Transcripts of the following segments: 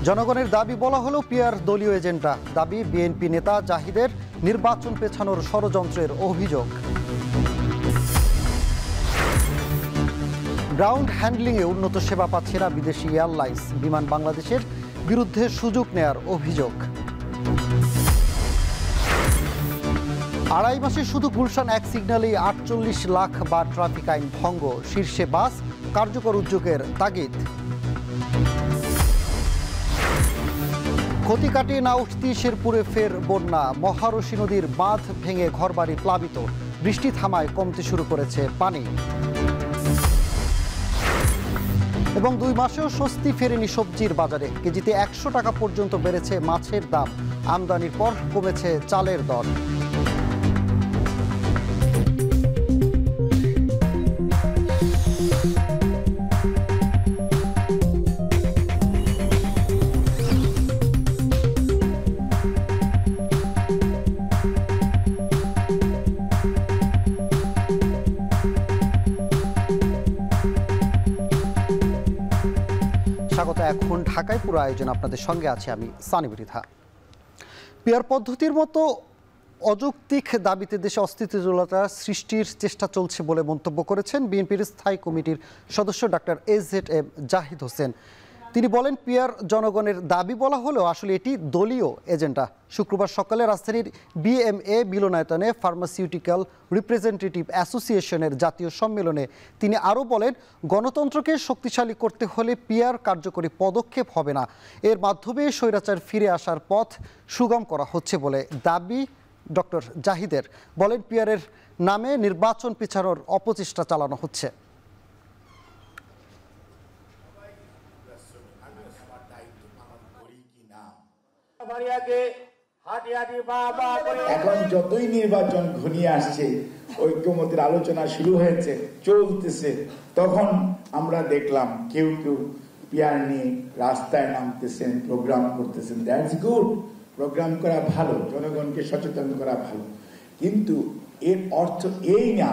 জনগণের দাবি বলা হলো পিয়ার দলীয় এজেন্ডা। দাবি বিএনপি নেতা জাহিদের নির্বাচন পেছানোর ষড়যন্ত্রের অভিযোগ। গ্রাউন্ড হ্যান্ডলিংয়ে উন্নত সেবা পাচ্ছে না বিদেশি এয়ারলাইন্স। বিমান বাংলাদেশের বিরুদ্ধে সুযোগ নেয়ার অভিযোগ। আড়াই মাসে শুধু গুলশান এক সিগন্যালেই ৪৮ লাখ বার ট্রাফিক আইন ভঙ্গ। শীর্ষে বাস, কার্যকর উদ্যোগের তাগিদ। ক্ষতি কাটিয়ে না উঠতেই শেরপুরে ফের বন্যা। মহারশী নদীর বাঁধ ভেঙে ঘরবাড়ি প্লাবিত। বৃষ্টি থামায় কমতে শুরু করেছে পানি। এবং ২ মাসেও স্বস্তি ফেরেনি সবজির বাজারে। কেজিতে ১০০ টাকা পর্যন্ত বেড়েছে মাছের দাম। আমদানির পর কমেছে চালের দর। স্বাগত। এখন ঢাকায় পুরো আয়োজন আপনাদের সঙ্গে আছে আমি সানি মৃধা। পিয়ার পদ্ধতির মতো অযৌক্তিক দাবিতে দেশে অস্থিতিশীলতা সৃষ্টির চেষ্টা চলছে বলে মন্তব্য করেছেন বিএনপির স্থায়ী কমিটির সদস্য ডাক্তার এজেড জাহিদ হোসেন। তিনি বলেন, পিয়ার জনগণের দাবি বলা হলেও আসলে এটি দলীয় এজেন্ডা। শুক্রবার সকালে রাজধানীর বিএমএ মিলনায়তনে ফার্মাসিউটিক্যাল রিপ্রেজেন্টেটিভ অ্যাসোসিয়েশনের জাতীয় সম্মেলনে তিনি আরও বলেন, গণতন্ত্রকে শক্তিশালী করতে হলে পিয়ার কার্যকরী পদক্ষেপ হবে না। এর মাধ্যমে স্বৈরাচার ফিরে আসার পথ সুগম করা হচ্ছে বলে দাবি ডক্টর জাহিদের। বলেন, পিয়ারের নামে নির্বাচন পেছানোর অপচেষ্টা চালানো হচ্ছে। এখন যতই নির্বাচন ঘনিয়ে আসছে, ঐক্যমতের আলোচনা শুরু হয়েছে, চলতেছে, তখন আমরা দেখলাম কেউ কেউ পিয়ার নিয়ে রাস্তায় নামতেছেন, প্রোগ্রাম করতেছেন। দ্যাটস গুড, প্রোগ্রাম করা ভালো, জনগণকে সচেতন করা ভালো, কিন্তু এর অর্থ এই না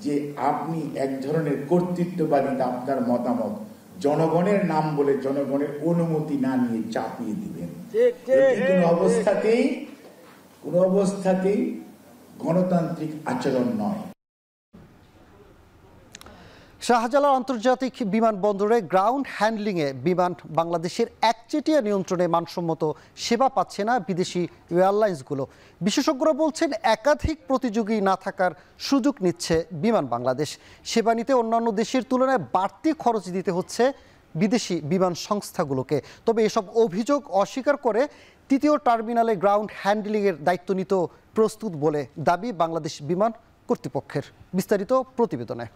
যে আপনি এক ধরনের কর্তৃত্ববাদিতা আপনার মতামত জনগণের নাম বলে জনগণের অনুমতি না নিয়ে চাপিয়ে দিবেন। কোনো অবস্থাতেই গণতান্ত্রিক আচরণ নয়। শাহজালাল আন্তর্জাতিক বিমানবন্দরে গ্রাউন্ড হ্যান্ডলিংয়ে বিমান বাংলাদেশের একচেটিয়া নিয়ন্ত্রণে মানসম্মত সেবা পাচ্ছে না বিদেশি এয়ারলাইন্সগুলো। বিশেষজ্ঞরা বলছেন, একাধিক প্রতিযোগী না থাকার সুযোগ নিচ্ছে বিমান বাংলাদেশ। সেবা নিতে অন্যান্য দেশের তুলনায় বাড়তি খরচ দিতে হচ্ছে বিদেশি বিমান সংস্থাগুলোকে। তবে এসব অভিযোগ অস্বীকার করে তৃতীয় টার্মিনালে গ্রাউন্ড হ্যান্ডলিংয়ের দায়িত্ব নিতে প্রস্তুত বলে দাবি বাংলাদেশ বিমান কর্তৃপক্ষের। বিস্তারিত প্রতিবেদনে।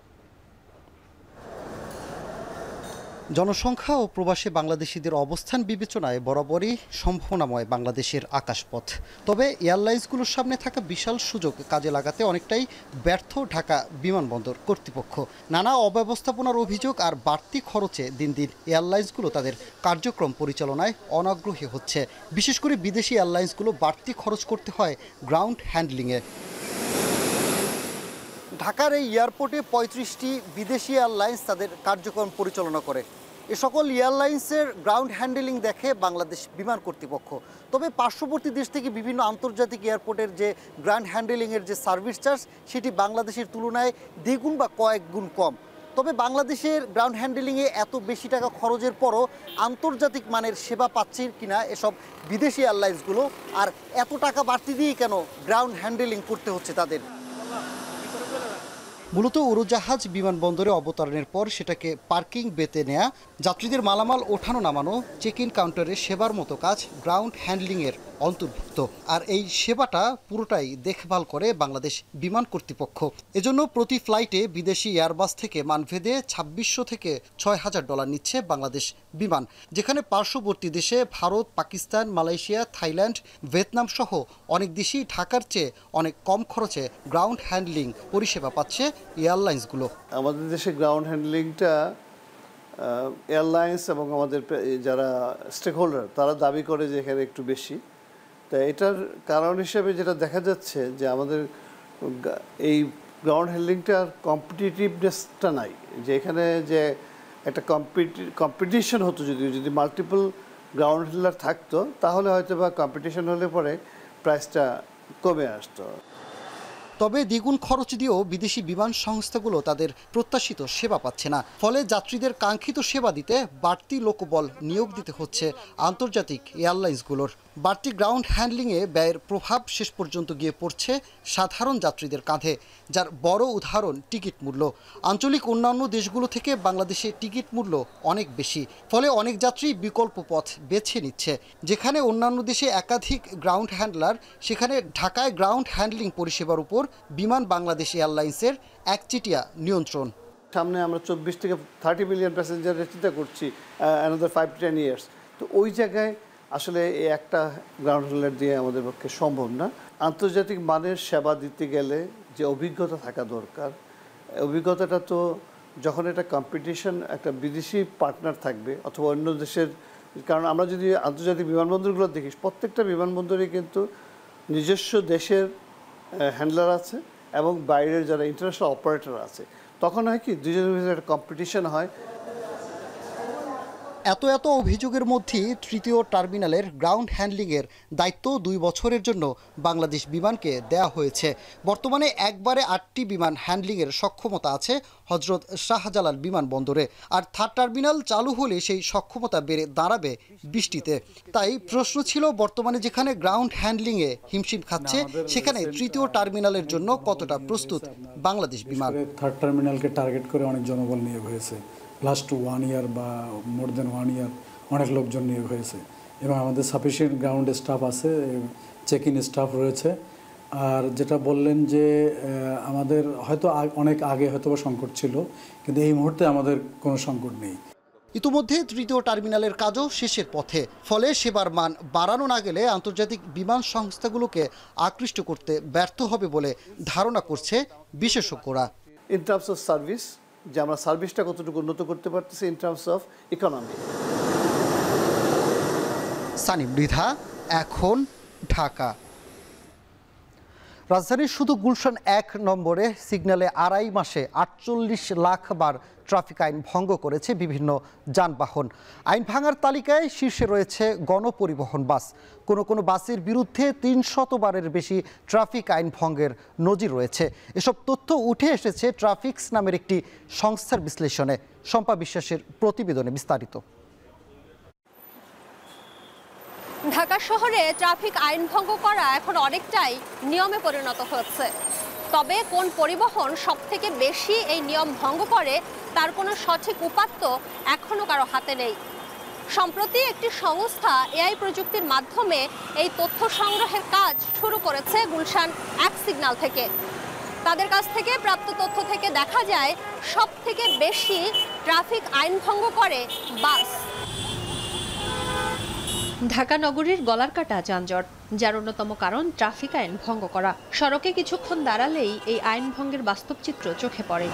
জনসংখ্যা ও প্রবাসী বাংলাদেশিদের অবস্থান বিবেচনায় বরাবরই সম্ভাবনাময় বাংলাদেশের আকাশপথ। তবে এয়ারলাইন্সগুলোর সামনে থাকা বিশাল সুযোগ কাজে লাগাতে অনেকটাই ব্যর্থ ঢাকা বিমানবন্দর কর্তৃপক্ষ। নানা অব্যবস্থাপনার অভিযোগ আর বাড়তি খরচে দিন দিন এয়ারলাইন্সগুলো তাদের কার্যক্রম পরিচালনায় অনাগ্রহী হচ্ছে। বিশেষ করে বিদেশি এয়ারলাইন্সগুলো বাড়তি খরচ করতে হয় গ্রাউন্ড হ্যান্ডলিংয়ে। ঢাকার এই এয়ারপোর্টে ৩৫টি বিদেশি এয়ারলাইন্স তাদের কার্যক্রম পরিচালনা করে। এ সকল এয়ারলাইন্সের গ্রাউন্ড হ্যান্ডলিং দেখে বাংলাদেশ বিমান কর্তৃপক্ষ। তবে পার্শ্ববর্তী দেশ থেকে বিভিন্ন আন্তর্জাতিক এয়ারপোর্টের যে গ্রাউন্ড হ্যান্ডলিংয়ের যে সার্ভিস চার্জ, সেটি বাংলাদেশের তুলনায় দ্বিগুণ বা কয়েক গুণ কম। তবে বাংলাদেশের গ্রাউন্ড হ্যান্ডলিংয়ে এত বেশি টাকা খরচের পরও আন্তর্জাতিক মানের সেবা পাচ্ছে কিনা এসব বিদেশি এয়ারলাইন্সগুলো, আর এত টাকা বাড়তি দিয়ে কেন গ্রাউন্ড হ্যান্ডলিং করতে হচ্ছে তাদের। মূলত উড়োজাহাজ বিমানবন্দরে অবতরণের পর সেটাকে পার্কিং বেতে নেয়া, যাত্রীদের মালামাল ওঠানো নামানো, চেক ইন কাউন্টারে সেবার মতো কাজ গ্রাউন্ড হ্যান্ডলিংয়ের অন্তর্ভুক্ত। আর এই সেবাটা পুরোটাই দেখভাল করে বাংলাদেশ বিমান কর্তৃপক্ষ। এজন্য প্রতি ফ্লাইটে বিদেশি এয়ারবাস থেকে মানভেদে $২৬০০ থেকে $৬,০০০ নিচ্ছে বাংলাদেশ বিমান। যেখানে পার্শ্ববর্তী দেশে Bharat, Pakistan, Malaysia, Thailand, Vietnam সহ অনেক দেশই ঢাকার চেয়ে অনেক কম খরচে গ্রাউন্ড হ্যান্ডলিং পরিষেবা পাচ্ছে এয়ারলাইন্সগুলো। আমাদের দেশে গ্রাউন্ড হ্যান্ডলিংটা এয়ারলাইন্স এবং আমাদের যারা স্টেক হোল্ডার তারা দাবি করে যে এখানে একটু বেশি। তা এটার কারণ হিসেবে যেটা দেখা যাচ্ছে যে আমাদের এই গ্রাউন্ড হ্যান্ডলিংটার কম্পিটিটিভনেসটা নাই, যে এখানে যে একটা কম্পিটিশন হতো যদি মাল্টিপল গ্রাউন্ড হ্যান্ডলার থাকতো তাহলে হয়তো বা কম্পিটিশন হলে পরে প্রাইসটা কমে আসতো। তবে দ্বিগুণ খরচ দিয়েও বিদেশি বিমান সংস্থাগুলো তাদের প্রত্যাশিত সেবা পাচ্ছে না। ফলে যাত্রীদের কাঙ্ক্ষিত সেবা দিতে বাড়তি লোকবল নিয়োগ দিতে হচ্ছে আন্তর্জাতিক এয়ারলাইন্সগুলোর। বাড়তি গ্রাউন্ড হ্যান্ডলিংয়ে ব্যয়ের প্রভাব শেষ পর্যন্ত গিয়ে পড়ছে সাধারণ যাত্রীদের কাঁধে, যার বড় উদাহরণ টিকিট মূল্য। আঞ্চলিক অন্যান্য দেশগুলো থেকে বাংলাদেশে টিকিট মূল্য অনেক বেশি, ফলে অনেক যাত্রী বিকল্প পথ বেছে নিচ্ছে। যেখানে অন্যান্য দেশে একাধিক গ্রাউন্ড হ্যান্ডলার, সেখানে ঢাকায় গ্রাউন্ড হ্যান্ডলিং পরিষেবার উপর বিমান বাংলাদেশ এয়ারলাইন্সের একচেটিয়া নিয়ন্ত্রণ। সামনে আমরা 24 থেকে 30 মিলিয়ন প্যাসেঞ্জারের চিন্তা করছি, অ্যানাদার 5 to 10 years। তো ওই জায়গায় আসলে এই একটা গ্রাউন্ড হ্যান্ডলার দিয়ে আমাদের পক্ষে সম্ভব না। আন্তর্জাতিক মানের সেবা দিতে গেলে যে অভিজ্ঞতা থাকা দরকার, অভিজ্ঞতাটা তো যখন এটা কম্পিটিশন একটা বিদেশি পার্টনার থাকবে অথবা অন্য দেশের, কারণ আমরা যদি আন্তর্জাতিক বিমানবন্দরগুলো দেখি প্রত্যেকটা বিমানবন্দরে কিন্তু নিজস্ব দেশের হ্যান্ডলার আছে এবং বাইরের যারা ইন্টারন্যাশনাল অপারেটর আছে, তখন হয় কি দুজনের ভিতরে একটা কম্পিটিশন হয়। এত অভিযোগের মধ্যেই তৃতীয় টার্মিনালের গ্রাউন্ড হ্যান্ডলিংয়ের দায়িত্ব 2 বছরের জন্য বাংলাদেশ বিমানকে দেয়া হয়েছে। বর্তমানে একবারে 8টি বিমান হ্যান্ডলিংয়ের সক্ষমতা আছে হজরত শাহজালাল বিমানবন্দরে, আর থার্ড টার্মিনাল চালু হলে সেই সক্ষমতা বেড়ে দাঁড়াবে 20টিতে। তাই প্রশ্ন ছিল, বর্তমানে যেখানে গ্রাউন্ড হ্যান্ডলিংয়ে হিমশিম খাচ্ছে, সেখানে তৃতীয় টার্মিনালের জন্য কতটা প্রস্তুত বাংলাদেশ বিমান? থার্ড টার্মিনালকে টার্গেট করে অনেক জনবল নিয়োগ হয়েছে, লাস্ট 1 ইয়ার বা মোর দেন 1 ইয়ার অনেক লোকজন নিয়োগ হয়েছে এবং আমাদের সাফিসিয়েন্ট গ্রাউন্ড স্টাফ আছে, চেক ইন স্টাফ রয়েছে। আর যেটা বললেন যে আমাদের হয়তো অনেক আগে হয়তো সংকট ছিল, কিন্তু এই মুহূর্তে আমাদের কোনো সংকট নেই। ইতিমধ্যে তৃতীয় টার্মিনালের কাজও শেষের পথে, ফলে সেবার মান বাড়ানো না গেলে আন্তর্জাতিক বিমান সংস্থাগুলোকে আকৃষ্ট করতে ব্যর্থ হবে বলে ধারণা করছে বিশেষজ্ঞরা। ইন টার্মস অফ সার্ভিস, যে আমরা সার্ভিসটা কতটুকু উন্নত করতে পারতেছি, in terms of economy. Sunny Mridha, এখন, ঢাকা। রাজধানীর শুধু গুলশান 1 নম্বরে সিগন্যালে 2.5 মাসে 48 লাখ বার ট্রাফিক আইন ভঙ্গ করেছে বিভিন্ন যানবাহন। আইন ভাঙার তালিকায় শীর্ষে রয়েছে গণপরিবহন বাস। কোনো বাসের বিরুদ্ধে 300 বারের বেশি ট্রাফিক আইন ভঙ্গের নজির রয়েছে। এসব তথ্য উঠে এসেছে ট্রাফিক্স নামের একটি সংস্থার বিশ্লেষণে। শম্পা বিশ্বাসের প্রতিবেদনে বিস্তারিত। ঢাকা শহরে ট্রাফিক আইন ভঙ্গ করা এখন অনেকটাই নিয়মে পরিণত হচ্ছে। তবে কোন পরিবহন সবথেকে বেশি এই নিয়ম ভঙ্গ করে তার কোনো সঠিক উপাত্ত এখনো কারো হাতে নেই। সম্প্রতি একটি সংস্থা এআই প্রযুক্তির মাধ্যমে এই তথ্য সংগ্রহের কাজ শুরু করেছে গুলশান 1 সিগন্যাল থেকে। তাদের কাছ থেকে প্রাপ্ত তথ্য থেকে দেখা যায় সবথেকে বেশি ট্রাফিক আইন ভঙ্গ করে বাস। ঢাকা নগরীর গলারকাটা যানজট, যার অন্যতম কারণ ট্রাফিক আইন ভঙ্গ করা। সড়কে কিছুক্ষণ দাঁড়ালেই এই আইন ভঙ্গের বাস্তব চিত্র চোখে পড়ে।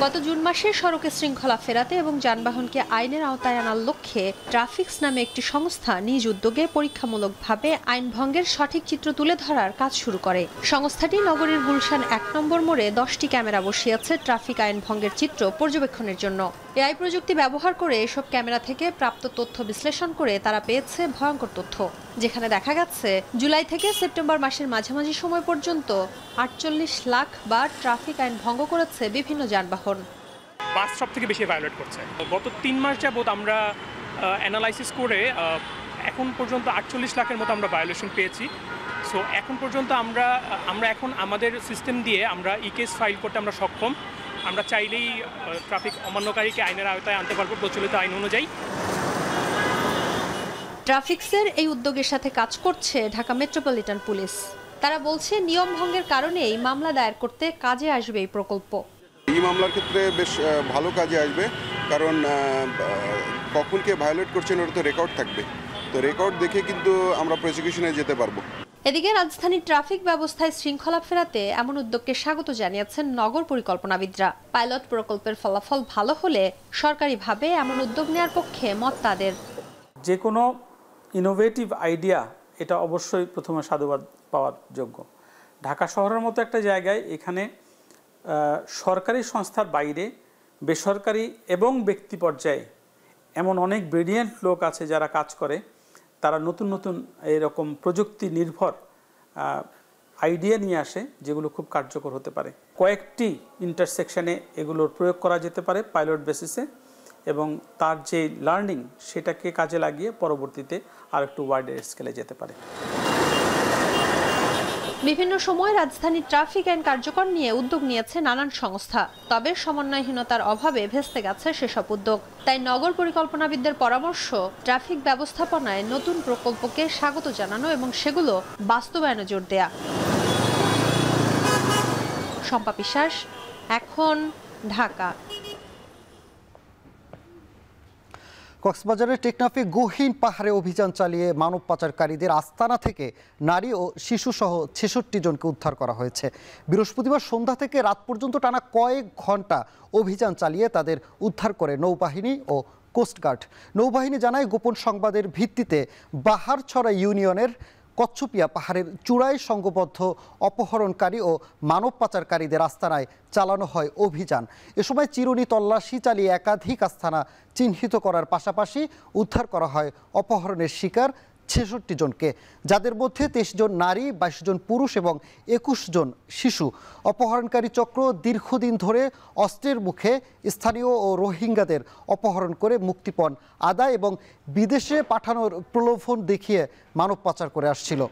গত জুন মাসে সড়কে শৃঙ্খলা ফেরাতে এবং যানবাহনকে আইনের আওতায় আনার লক্ষ্যে ট্রাফিক্স নামে একটি সংস্থা নিজ উদ্যোগে পরীক্ষামূলকভাবে আইন ভঙ্গের সঠিক চিত্র তুলে ধরার কাজ শুরু করে। সংস্থাটি নগরীর গুলশান 1 নম্বর মোড়ে 10টি ক্যামেরা বসিয়েছে ট্রাফিক আইন ভঙ্গের চিত্র পর্যবেক্ষণের জন্য। এআই প্রযুক্তি ব্যবহার করে এসব ক্যামেরা থেকে প্রাপ্ত তথ্য বিশ্লেষণ করে তারা পেয়েছে ভয়ঙ্কর তথ্য, যেখানে দেখা গেছে জুলাই থেকে সেপ্টেম্বর মাসের মাঝামাঝি সময় পর্যন্ত 48 লাখ বার ট্রাফিক আইন ভঙ্গ করেছে বিভিন্ন যানবাহন। বাস সব থেকে বেশি ভায়োলেট করছে। গত 3 মাস যাবত আমরা অ্যানালাইসিস করে এখন পর্যন্ত 48 লাখের মতো আমরা ভায়োলেশন পেয়েছি। সো এখন পর্যন্ত আমরা এখন আমাদের সিস্টেম দিয়ে আমরা ই-কেস ফাইল করতে আমরা সক্ষম। আমরা চাইলেই ট্রাফিক অমান্যকারীকে আইনের আওতায় আনতে পারবো প্রচলিত আইন অনুযায়ী। ট্রাফিক্সের এই উদ্যোগের সাথে কাজ করছে ঢাকা মেট্রোপলিটন পুলিশ। তারা বলছে নিয়ম ভঙ্গের কারণেই মামলা দায়ের করতে কাজে আসবে এই প্রকল্প। এই মামলার ক্ষেত্রে বেশ ভালো কাজে আসবে, কারণ কখন কে ভায়োলেট করছেন ওটা তো রেকর্ড থাকবে, তো রেকর্ড দেখে কিন্তু আমরা প্রসিকিউশনে যেতে পারবো। এদিকে রাজধানীর ট্রাফিক ব্যবস্থায় শৃঙ্খলা ফেরাতে এমন উদ্যোগকে স্বাগত জানিয়েছেন নগর পরিকল্পনাবিদরা। পাইলট প্রকল্পের ফলাফল ভালো হলে সরকারিভাবে এমন উদ্যোগ নেওয়ার পক্ষে মত তাদের। যে কোনো ইনোভেটিভ আইডিয়া এটা অবশ্যই প্রথমে সাধুবাদ পাওয়ার যোগ্য। ঢাকা শহরের মতো একটা জায়গায় এখানে সরকারি সংস্থার বাইরে বেসরকারি এবং ব্যক্তি পর্যায়ে এমন অনেক ব্রিলিয়েন্ট লোক আছে যারা কাজ করে, তারা নতুন নতুন এরকম প্রযুক্তি নির্ভর আইডিয়া নিয়ে আসে যেগুলো খুব কার্যকর হতে পারে। কয়েকটি ইন্টারসেকশনে এগুলোর প্রয়োগ করা যেতে পারে পাইলট বেসিসে, এবং তার যে লার্নিং সেটাকে কাজে লাগিয়ে পরবর্তীতে আর একটু ওয়াইডার স্কেলে যেতে পারে। বিভিন্ন সময় রাজধানীর ট্রাফিক আইন কার্যকর নিয়ে উদ্যোগ নিয়েছে নানান সংস্থা, তবে সমন্বয়হীনতার অভাবে ভেস্তে গেছে সেসব উদ্যোগ। তাই নগর পরিকল্পনাবিদদের পরামর্শ, ট্রাফিক ব্যবস্থাপনায় নতুন প্রকল্পকে স্বাগত জানানো এবং সেগুলো বাস্তবায়নে জোর দেয়া। শম্পা বিশ্বাস, এখন, ঢাকা। কক্সবাজারের টেকনাফে গহীন পাহাড়ে অভিযান চালিয়ে মানব পাচারকারীদের আস্তানা থেকে নারী ও শিশুসহ ৬৬ জনকে উদ্ধার করা হয়েছে। বৃহস্পতিবার সন্ধ্যা থেকে রাত পর্যন্ত টানা কয়েক ঘন্টা অভিযান চালিয়ে তাদের উদ্ধার করে নৌবাহিনী ও কোস্টগার্ড। নৌবাহিনী জানায়, গোপন সংবাদের ভিত্তিতে বাহারছড়া ইউনিয়নের কচ্ছপিয়া পাহাড়ের চূড়ায় সংঘবদ্ধ অপহরণকারী ও মানব পাচারকারীদের আস্তানায় চালানো হয় অভিযান। এ সময় চিরুনি তল্লাশি চালিয়ে একাধিক আস্তানা চিহ্নিত করার পাশাপাশি উদ্ধার করা হয় অপহরণের শিকার ৬৬ জনকে, যাদের মধ্যে ২৩ জন নারী, ২২ জন পুরুষ এবং ২১ জন শিশু। অপহরণকারী চক্র দীর্ঘদিন ধরে অস্ত্রের মুখে স্থানীয় ও রোহিঙ্গাদের অপহরণ করে মুক্তিপণ আদায় এবং বিদেশে পাঠানোর প্রলোভন দেখিয়ে মানব পাচার করে আসছিল।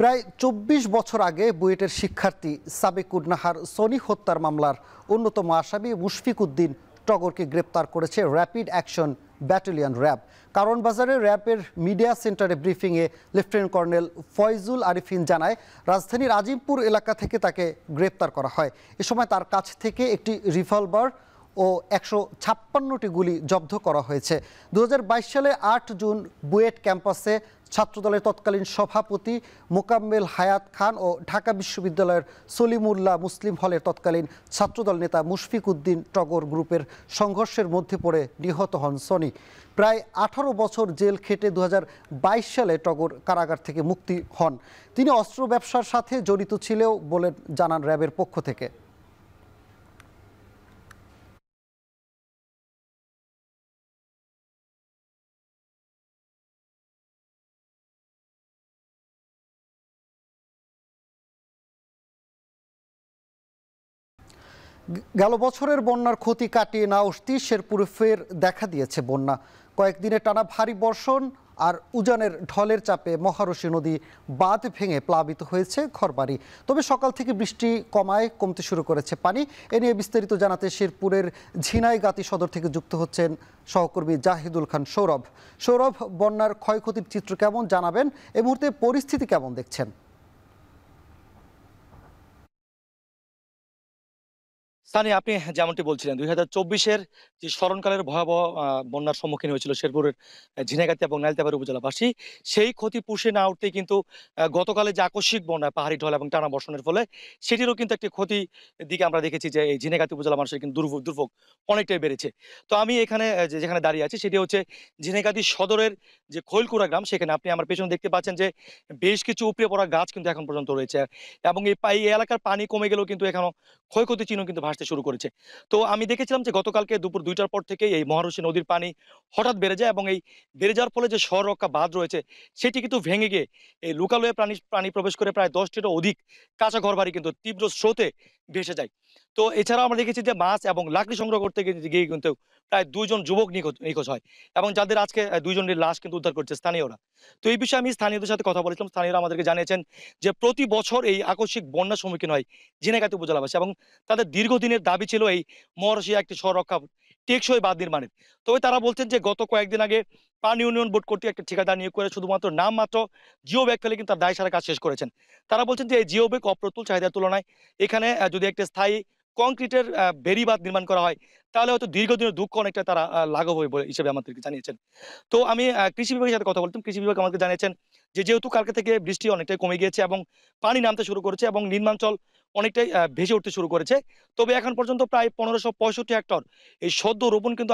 প্রায় ২৪ বছর আগে বুয়েটের শিক্ষার্থী সাবেকুর নাহার সনি হত্যার মামলার অন্যতম আসামি মুশফিক উদ্দিন টগরকে গ্রেপ্তার করেছে র্যাপিড অ্যাকশন ব্যাটালিয়ন র্যাব। কারণ বাজারে র্যাবের মিডিয়া সেন্টারে ব্রিফিংয়ে লেফটেন্যান্ট কর্নেল ফয়জুল আরিফিন জানায়, রাজধানীর আজিমপুর এলাকা থেকে তাকে গ্রেপ্তার করা হয়। এ সময় তার কাছ থেকে একটি রিভলভার ও ১৫৬টি গুলি জব্দ করা হয়েছে। ২০২২ সালে ৮ জুন বুয়েট ক্যাম্পাসে ছাত্রদলের তৎকালীন সভাপতি মোকাম্মেল হায়াত খান ও ঢাকা বিশ্ববিদ্যালয়ের সলিমুল্লাহ মুসলিম হলের তৎকালীন ছাত্রদল নেতা মুশফিক উদ্দিন টগর গ্রুপের সংঘর্ষের মধ্যে পড়ে নিহত হন সনি। প্রায় ১৮ বছর জেল খেটে ২০২২ সালে টগর কারাগার থেকে মুক্তি হন। তিনি অস্ত্র ব্যবসার সাথে জড়িত ছিলেও বলে জানান র্যাবের পক্ষ থেকে। গেল বছরের বন্যার ক্ষতি কাটিয়ে না উঠতেই শেরপুরে ফের দেখা দিয়েছে বন্যা। কয়েকদিনে টানা ভারী বর্ষণ আর উজানের ঢলের চাপে মহারশী নদী বাঁধ ভেঙে প্লাবিত হয়েছে ঘরবাড়ি। তবে সকাল থেকে বৃষ্টি কমতে শুরু করেছে পানি। এ নিয়ে বিস্তারিত জানাতে শেরপুরের ঝিনাইগাতি সদর থেকে যুক্ত হচ্ছেন সহকর্মী জাহিদুল খান সৌরভ। সৌরভ, বন্যার ক্ষয়ক্ষতির চিত্র কেমন জানাবেন? এই মুহূর্তে পরিস্থিতি কেমন দেখছেন? সানি, আপনি যেমনটি বলছিলেন ২০২৪-এর যে স্মরণকালের ভয়াবহ বন্যার সম্মুখীন হয়েছিল শেরপুরের ঝিনাইগাতি এবং নাইলতাবাড়ি উপজেলাবাসী, সেই ক্ষতি পুষে না উঠতে কিন্তু গতকালে যে আকস্মিক বন্যা, পাহাড়ি ঢল এবং টানা বর্ষণের ফলে সেটিরও কিন্তু একটি ক্ষতি দিকে আমরা দেখেছি যে এই ঝিনাইগাতি উপজেলা মানুষের কিন্তু দুর্ভোগ অনেকটাই বেড়েছে। তো আমি এখানে যেখানে দাঁড়িয়ে আছি সেটি হচ্ছে ঝিনাইগাতি সদরের যে খৈলকুড়া গ্রাম। সেখানে আপনি আমার পেছনে দেখতে পাচ্ছেন যে বেশ কিছু উপড়ে পড়া গাছ কিন্তু এখন পর্যন্ত রয়েছে এবং এই এলাকার পানি কমে গেলেও কিন্তু এখনো ক্ষয়ক্ষতি চিহ্ন কিন্তু ভাসতে শুরু করেছে। তো আমি দেখেছিলাম যে গতকালকে দুপুর ২টার পর থেকে এই মহারশী নদীর পানি হঠাৎ বেড়ে যায় এবং এই বেড়ে যাওয়ার ফলে যে শহর রক্ষা বাঁধ রয়েছে সেটি কিন্তু ভেঙে গিয়ে এই লোকালয়ে পানি প্রবেশ করে প্রায় ১০টিরও অধিক কাঁচা ঘরবাড়ি কিন্তু তীব্র স্রোতে ভেসে যায়। তো এছাড়াও আমরা দেখেছি যে মাছ এবং লাকড়ি সংগ্রহ করতে গিয়ে কিন্তু প্রায় ২ জন যুবক নিখোঁজ হয় এবং যাদের আজকে ২ জনের লাশ কিন্তু উদ্ধার করছে স্থানীয়রা। তো এই বিষয়ে আমি স্থানীয়দের সাথে কথা বলেছিলাম। স্থানীয়রা আমাদেরকে জানিয়েছেন যে প্রতি বছর এই আকস্মিক বন্যার সম্মুখীন হয় ঝিনাইগাতি উপজেলাবাসী এবং তাদের দীর্ঘদিনের দাবি ছিল এই মহারশী একটি শহর রক্ষা টেকসই বাঁধ নির্মাণের। তবে তারা বলছেন যে গত কয়েকদিন আগে পানি উন্নয়ন বোর্ড কর্তৃক একটা ঠিকাদার নিয়োগ করে শুধুমাত্র নামমাত্র জিও ব্যাগ ফেলে কিন্তু তার দায় সারা কাজ শেষ করেছেন। তারা বলছেন যে এই জিও ব্যাগ অপ্রতুল চাহিদার তুলনায় এখানে যদি একটা স্থায়ী কংক্রিটের বেড়িবাঁধ নির্মাণ করা হয় তাহলে হয়তো দীর্ঘদিনের দুঃখ অনেকটা তারা লাঘব হবে বলে হিসেবে আমাদেরকে জানিয়েছেন। তো আমি কৃষি বিভাগের সাথে কথা বলতাম। কৃষি বিভাগ আমাকে জানিয়েছেন যে যেহেতু কালকে থেকে বৃষ্টি অনেকটাই কমে গিয়েছে এবং পানি নামতে শুরু করেছে এবং নির্মাঞ্চল অনেকটাই ভেসে উঠতে শুরু করেছে, তবে এখন পর্যন্ত প্রায় ১৫৬৫ হেক্টর এই সদ্য রোপণ কিন্তু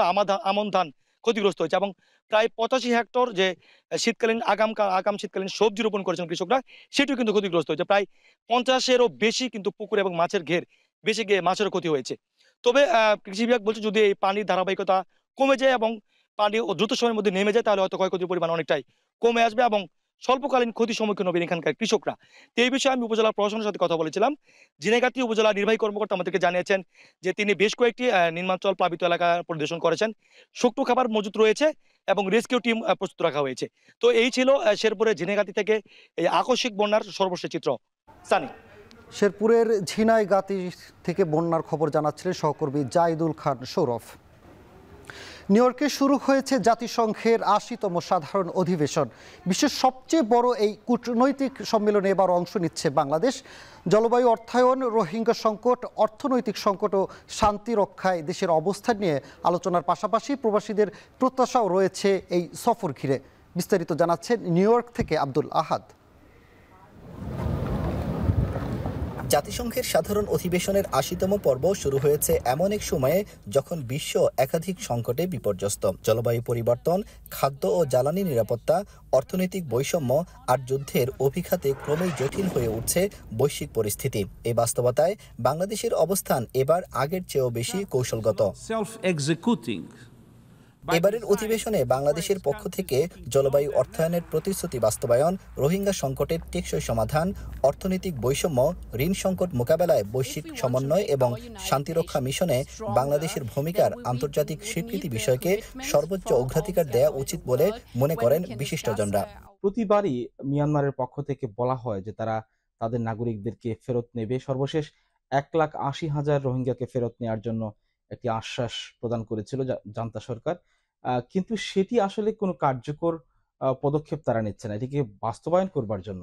আমন ধান ক্ষতিগ্রস্ত হয়েছে এবং প্রায় 85 হেক্টর যে শীতকালীন আগাম শীতকালীন সবজি রোপণ করেছেন কৃষকরা, সেটিও কিন্তু ক্ষতিগ্রস্ত হয়েছে। প্রায় 50-এরও বেশি কিন্তু পুকুর এবং মাছের ঘের বেশি গিয়ে মাছেরও ক্ষতি হয়েছে। তবে কৃষি বিভাগ বলছে যদি এই পানির ধারাবাহিকতা কমে যায় এবং পানি দ্রুত সময়ের মধ্যে নেমে যায় তাহলে হয়তো ক্ষয়ক্ষতির পরিমাণ অনেকটাই কমে আসবে এবং স্বল্পকালীন ক্ষতির সম্মুখীন হবেন এখানকার কৃষকরা। তো এই বিষয়ে আমি উপজেলা প্রশাসনের সাথে কথা বলেছিলাম। ঝিনাইগাতী উপজেলা নির্বাহী কর্মকর্তা আমাদেরকে জানিয়েছেন যে তিনি বেশ কয়েকটি নিম্নাঞ্চল প্লাবিত এলাকা পরিদর্শন করেছেন, শুকনো খাবার মজুত রয়েছে এবং রেস্কিউ টিম প্রস্তুত রাখা হয়েছে। তো এই ছিল শেরপুরের ঝিনাইগাতী থেকে এই আকস্মিক বন্যার সর্বশেষ চিত্র। সানি। শেরপুরের ঝিনাইগাতী থেকে বন্যার খবর জানাচ্ছিলেন সহকর্মী জাইদুল খান সৌরভ। নিউ ইয়র্কে শুরু হয়েছে জাতিসংঘের ৮০তম সাধারণ অধিবেশন। বিশ্বের সবচেয়ে বড় এই কূটনৈতিক সম্মেলনে এবার অংশ নিচ্ছে বাংলাদেশ। জলবায়ু অর্থায়ন, রোহিঙ্গা সংকট, অর্থনৈতিক সংকট ও শান্তি রক্ষায় দেশের অবস্থান নিয়ে আলোচনার পাশাপাশি প্রবাসীদের প্রত্যাশাও রয়েছে এই সফর ঘিরে। বিস্তারিত জানাচ্ছেন নিউ ইয়র্ক থেকে আব্দুল আহাদ। জাতিসংঘের সাধারণ অধিবেশনের ৮০তম পর্ব শুরু হয়েছে এমন এক সময়ে যখন বিশ্ব একাধিক সংকটে বিপর্যস্ত। জলবায়ু পরিবর্তন, খাদ্য ও জ্বালানি নিরাপত্তা, অর্থনৈতিক বৈষম্য আর যুদ্ধের অভিঘাতে ক্রমেই জটিল হয়ে উঠছে বৈশ্বিক পরিস্থিতি। এই বাস্তবতায় বাংলাদেশের অবস্থান এবার আগের চেয়েও বেশি কৌশলগত। এবারের অধিবেশনে বাংলাদেশের পক্ষ থেকে জলবায়ু অর্থায়নের প্রতিশ্রুতি বাস্তবায়ন, রোহিঙ্গা সংকটের টেকসই সমাধান, অর্থনৈতিক বৈষম্য, ঋণ সংকট মোকাবেলায় বৈশ্বিক সমন্বয় এবং শান্তিরক্ষা মিশনে বাংলাদেশের ভূমিকার আন্তর্জাতিক স্বীকৃতি বিষয়কে সর্বোচ্চ অগ্রাধিকার দেওয়া উচিত বলে মনে করেন বিশিষ্টজনরা। প্রতিবারই মিয়ানমারের পক্ষ থেকে বলা হয় যে তারা তাদের নাগরিকদেরকে ফেরত নেবে। সর্বশেষ 1,80,000 রোহিঙ্গাকে ফেরত নেওয়ার জন্য একটি আশ্বাস প্রদান করেছিল জান্তা সরকার, কিন্তু সেটি আসলে কোনো কার্যকর পদক্ষেপ তারা নিচ্ছে না। এটিকে বাস্তবায়ন করবার জন্য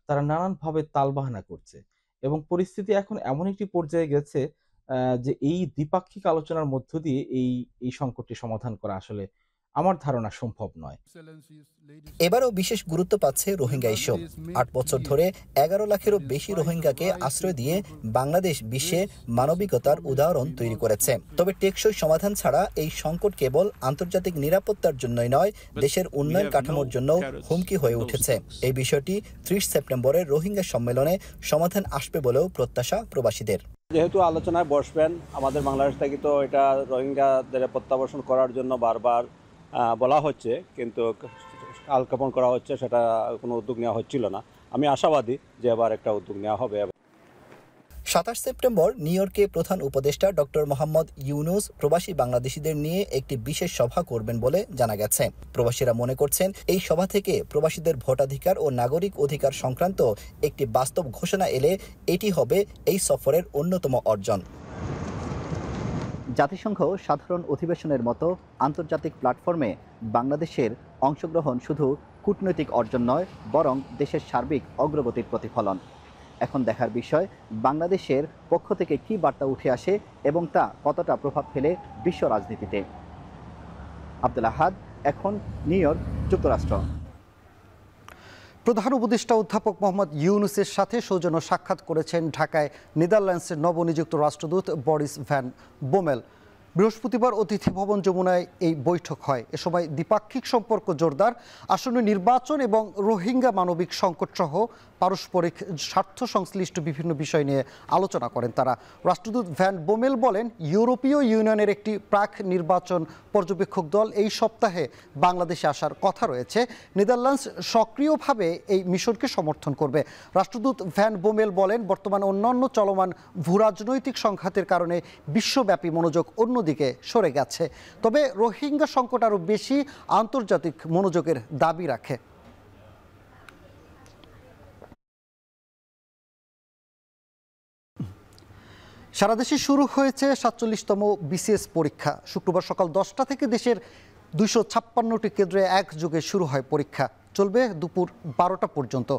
তারা নানানভাবে তালবাহানা করছে এবং পরিস্থিতি এখন এমন একটি পর্যায়ে গেছে যে এই দ্বিপাক্ষিক আলোচনার মধ্য দিয়ে এই সংকটটি সমাধান করা আসলে আমার ধারণা সম্ভব নয়। এবারও বিশেষ গুরুত্ব পাচ্ছে রোহিঙ্গা ইস্যু। ৮ বছর ধরে 11 লাখেরও বেশি রোহিঙ্গাকে আশ্রয় দিয়ে বাংলাদেশ বিশ্বে মানবিকতার উদাহরণ তৈরি করেছে। তবে টেকসই সমাধান ছাড়া এই সংকট কেবল আন্তর্জাতিক নিরাপত্তার জন্যই নয়, দেশের উন্নয়ন কাঠামোর জন্য হুমকি হয়ে উঠেছে। এই বিষয়টি 30 সেপ্টেম্বরের রোহিঙ্গা সম্মেলনে সমাধান আসবে বলেও প্রত্যাশা প্রবাসীদের। যেহেতু আলোচনায় বসবেন, আমাদের বাংলাদেশ থেকে তো এটা রোহিঙ্গাদের প্রত্যাবর্তন করার জন্য বারবার বলা হচ্ছে, কিন্তু কালক্ষেপণ করা হচ্ছে, সেটা কোনো উদ্যোগ নেওয়া হচ্ছিল না। আমি আশাবাদী যে এবার একটা উদ্যোগ নেওয়া হবে। 27 সেপ্টেম্বর নিউ ইয়র্কে প্রধান উপদেষ্টা ডক্টর মোহাম্মদ ইউনুস প্রবাসী বাংলাদেশিদের নিয়ে একটি বিশেষ সভা করবেন বলে জানা গেছে। প্রবাসীরা মনে করছেন এই সভা থেকে প্রবাসীদের ভোটাধিকার ও নাগরিক অধিকার সংক্রান্ত একটি বাস্তব ঘোষণা এলে এটি হবে এই সফরের অন্যতম অর্জন। জাতিসংঘ সাধারণ অধিবেশনের মতো আন্তর্জাতিক প্ল্যাটফর্মে বাংলাদেশের অংশগ্রহণ শুধু কূটনৈতিক অর্জন নয়, বরং দেশের সার্বিক অগ্রগতির প্রতিফলন। এখন দেখার বিষয় বাংলাদেশের পক্ষ থেকে কী বার্তা উঠে আসে এবং তা কতটা প্রভাব ফেলে বিশ্ব রাজনীতিতে। আব্দুল আহাদ, এখন নিউ ইয়র্ক, যুক্তরাষ্ট্র। প্রধান উপদেষ্টা অধ্যাপক মোহাম্মদ ইউনুসের সাথে সৌজন্য সাক্ষাৎ করেছেন ঢাকায় নেদারল্যান্ডসের নবনিযুক্ত রাষ্ট্রদূত বরিস ভ্যান বোমেল। বৃহস্পতিবার অতিথি ভবন যমুনায় এই বৈঠক হয়। এ সময় দ্বিপাক্ষিক সম্পর্ক জোরদার, আসন্ন নির্বাচন এবং রোহিঙ্গা মানবিক সংকট সহ পারস্পরিক স্বার্থ সংশ্লিষ্ট বিভিন্ন বিষয় নিয়ে আলোচনা করেন তারা। রাষ্ট্রদূত ভ্যান বোমেল বলেন, ইউরোপীয় ইউনিয়নের একটি প্রাক নির্বাচন পর্যবেক্ষক দল এই সপ্তাহে বাংলাদেশে আসার কথা রয়েছে। নেদারল্যান্ডস সক্রিয়ভাবে এই মিশনকে সমর্থন করবে। রাষ্ট্রদূত ভ্যান বোমেল বলেন, বর্তমানে অন্যান্য চলমান ভূরাজনৈতিক সংঘাতের কারণে বিশ্বব্যাপী মনোযোগ অন্যদিকে সরে গেছে। তবে রোহিঙ্গা সংকট আরও বেশি আন্তর্জাতিক মনোযোগের দাবি রাখে। সারা দেশে শুরু হয়েছে 47তম বিসিএস পরীক্ষা। শুক্রবার সকাল 10টা থেকে দেশের 256টি কেন্দ্রে একযোগে শুরু হয় পরীক্ষা, চলবে দুপুর 12টা পর্যন্ত।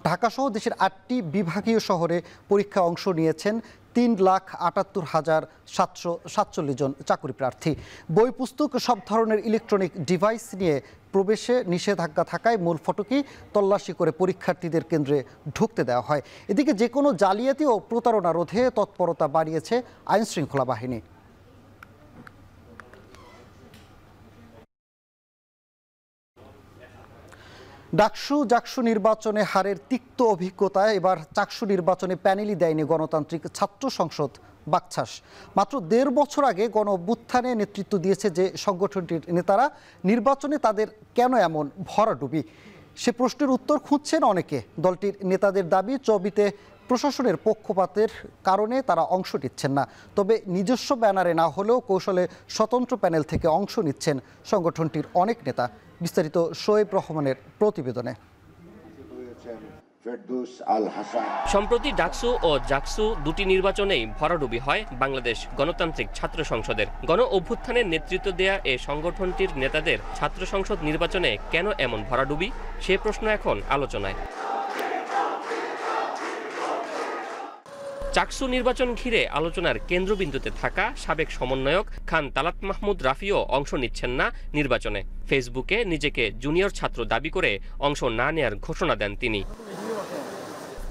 ঢাকাসহ দেশের 8টি বিভাগীয় শহরে পরীক্ষা অংশ নিয়েছেন 3,78,747 জন চাকরি প্রার্থী। বই, পুস্তক, সব ধরনের ইলেকট্রনিক ডিভাইস নিয়ে প্রবেশে নিষেধাজ্ঞা থাকায় মূল ফটকই তল্লাশি করে পরীক্ষার্থীদের কেন্দ্রে ঢুকতে দেওয়া হয়। এদিকে যে কোনো জালিয়াতি ও প্রতারণা রোধে তৎপরতা বাড়িয়েছে আইনশৃঙ্খলা বাহিনী। ডাকসু জাকসু নির্বাচনে হারের তিক্ত অভিজ্ঞতায় এবার চাকসু নির্বাচনে প্যানেলই দেয়নি গণতান্ত্রিক ছাত্র সংসদ বাকছাস। মাত্র ১.৫ বছর আগে গণ অভ্যুত্থানে নেতৃত্ব দিয়েছে যে সংগঠনটির নেতারা, নির্বাচনে তাদের কেন এমন ভরাডুবি, সে প্রশ্নের উত্তর খুঁজছেন অনেকে। দলটির নেতাদের দাবি, চবিতে প্রশাসনের পক্ষপাতের কারণে তারা অংশ নিচ্ছেন না। তবে নিজস্ব ব্যানারে না হলেও কৌশলে স্বতন্ত্র প্যানেল থেকে অংশ নিচ্ছেন সংগঠনটির অনেক নেতা। বিস্তারিত শোয়েব রহমানের প্রতিবেদনে। সম্প্রতি ডাকসু ও জাকসু দুটি নির্বাচনেই ভরাডুবি হয় বাংলাদেশ গণতান্ত্রিক ছাত্র সংসদের। গণ অভ্যুত্থানের নেতৃত্ব দেয়া এ সংগঠনটির নেতাদের ছাত্র সংসদ নির্বাচনে কেন এমন ভরাডুবি, সে প্রশ্ন এখন আলোচনায়। চাকসু নির্বাচন ঘিরে আলোচনার কেন্দ্রবিন্দুতে থাকা সাবেক সমন্বয়ক খান তালাত মাহমুদ রাফিও অংশ নিচ্ছেন না নির্বাচনে। ফেসবুকে নিজেকে জুনিয়র ছাত্র দাবি করে অংশ না নেয়ার ঘোষণা দেন তিনি।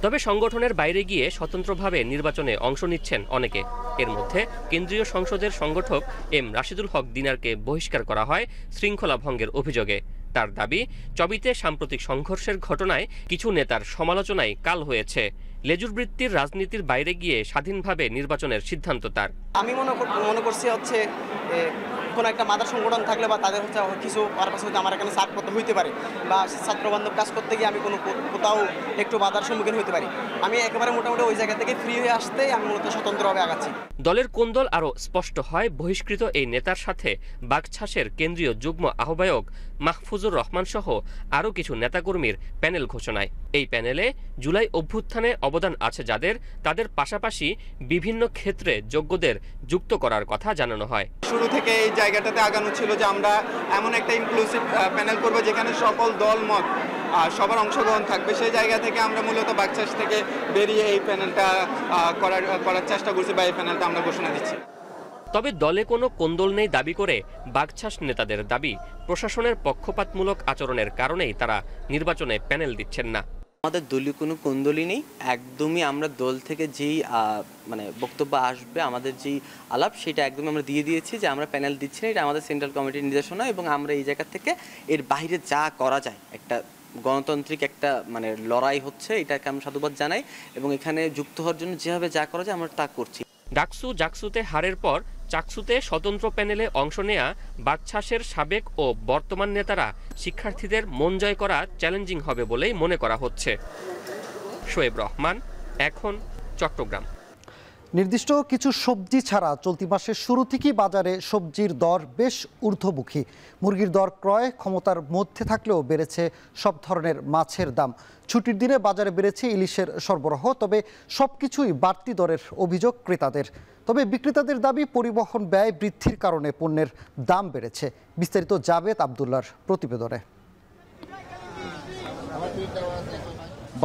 তবে সংগঠনের বাইরে গিয়ে স্বতন্ত্রভাবে নির্বাচনে অংশ নিচ্ছেন অনেকে। এর মধ্যে কেন্দ্রীয় সংসদের সংগঠক এম রাশিদুল হক দিনারকে বহিষ্কার করা হয় শৃঙ্খলা ভঙ্গের অভিযোগে। তার দাবি, চবিতে সাম্প্রতিক সংঘর্ষের ঘটনায় কিছু নেতার সমালোচনায় কাল হয়েছে। লেজুর বৃত্তির রাজনীতির বাইরে গিয়ে স্বাধীনভাবে নির্বাচনের সিদ্ধান্ত তার। আমি মনে করছি হচ্ছে কোনো একটা মাদার সংগঠন থাকলে বা তাদের হচ্ছে কিছু পারপাস হতে আমার এখানে ছাড়পত্র হইতে পারে, বা ছাত্রবান্ধব কাজ করতে গিয়ে আমি কোথাও একটু বাধার সম্মুখীন হতে পারি। আমি একেবারে মোটামুটি ওই জায়গা থেকে ফ্রি হয়ে আসতে আমি মূলত স্বতন্ত্রভাবে আগাচ্ছি। দলের কোন্দল আরও স্পষ্ট হয় বহিষ্কৃত এই নেতার সাথে বাকছাসের কেন্দ্রীয় যুগ্ম আহ্বায়ক মাহফুজুর রহমান সহ আরও কিছু নেতাকর্মীর প্যানেল ঘোষণায়। এই প্যানেলে জুলাই অভ্যুত্থানে অবদান আছে যাদের, তাদের পাশাপাশি বিভিন্ন ক্ষেত্রে যোগ্যদের যুক্ত করার কথা জানানো হয়। শুরু থেকে এই জায়গাটাতে আগানো ছিল যে আমরা এমন একটা ইনক্লুসিভ প্যানেল করব যেখানে সকল দল মত সবার অংশগ্রহণ থাকবে। সেই জায়গা থেকে আমরা মূলত বাকছাস থেকে বেরিয়ে এই প্যানেলটা করার চেষ্টা করছি, বা এই প্যানেলটা আমরা ঘোষণা দিচ্ছি। তবে দলে কোনো কোন্দল নেই দাবি করে বাকছাস নেতাদের দাবি, প্রশাসনের পক্ষপাতমূলক আচরণের কারণেই তারা নির্বাচনে প্যানেল দিচ্ছেন না। আমাদের দলীয় কোনো কোন্দলই নেই, একদমই আমরা দল থেকে যেই বক্তব্য আসবে, আমাদের যেই আলাপ, সেটা একদমই আমরা দিয়ে দিয়েছি যে আমরা প্যানেল দিচ্ছি না। এটা আমাদের সেন্ট্রাল কমিটির নির্দেশনা, এবং আমরা এই জায়গা থেকে এর বাইরে যা করা যায়, একটা গণতান্ত্রিক একটা লড়াই হচ্ছে, এটাকে আমরা সাধুবাদ জানাই, এবং এখানে যুক্ত হওয়ার জন্য যেভাবে যা করা যায় আমরা তা করছি। ডাকসু জাকসুতে হারের পর চাকসুতে স্বতন্ত্র প্যানেলে অংশ নেয়া বাকছাসের সাবেক ও বর্তমান নেতারা শিক্ষার্থীদের মন জয় করা চ্যালেঞ্জিং হবে বলেই মনে করা হচ্ছে। শোয়েব রহমান, এখন, চট্টগ্রাম। নির্দিষ্ট কিছু সবজি ছাড়া চলতি মাসের শুরু থেকেই বাজারে সবজির দর বেশ ঊর্ধ্বমুখী। মুরগির দর ক্রয় ক্ষমতার মধ্যে থাকলেও বেড়েছে সব ধরনের মাছের দাম। ছুটির দিনে বাজারে বেড়েছে ইলিশের সরবরাহ। তবে সবকিছুই বাড়তি দরের অভিযোগ ক্রেতাদের। তবে বিক্রেতাদের দাবি, পরিবহন ব্যয় বৃদ্ধির কারণে পণ্যের দাম বেড়েছে। বিস্তারিত জাবেদ আবদুল্লার প্রতিবেদনে।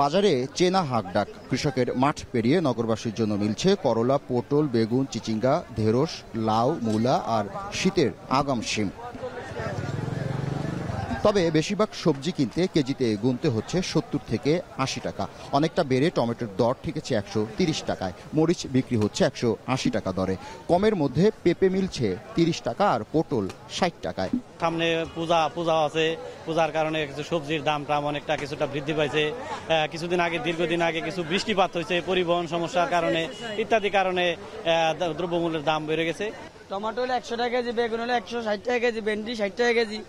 বাজারে চেনা হাঁকডাক, কৃষকের মাঠ পেরিয়ে নগরবাসীর জন্য মিলছে করলা, পটল, বেগুন, চিচিঙ্গা, ঢেঁড়স, লাউ, মূলা আর শীতের আগাম শিম। তবে বেশিরভাগ সবজি কিনতে কেজিতে গুনতে হচ্ছে ৭০ থেকে ৮০ টাকা। অনেকটা বেড়ে টমেটোর দর ঠেকেছে ১৩০ টাকায়। মরিচ বিক্রি হচ্ছে ১৮০ টাকা দরে। কমের মধ্যে পেঁপে মিলছে ৩০ টাকা আর পটল ৬০ টাকায়। সামনে পূজা আছে, পূজার কারণে কিছু সবজির দামটা অনেকটা কিছুটা বৃদ্ধি পাইছে। দীর্ঘদিন আগে কিছু বৃষ্টিপাত হয়েছে, পরিবহন সমস্যার কারণে ইত্যাদি কারণে দ্রব্যমূল্যের দাম বেড়ে গেছে। টমেটো হলে ১০০ টাকা কেজি, বেগুন হলে ১৬০ টাকা কেজি, ভেন্ডি ৬০ টাকা কেজি,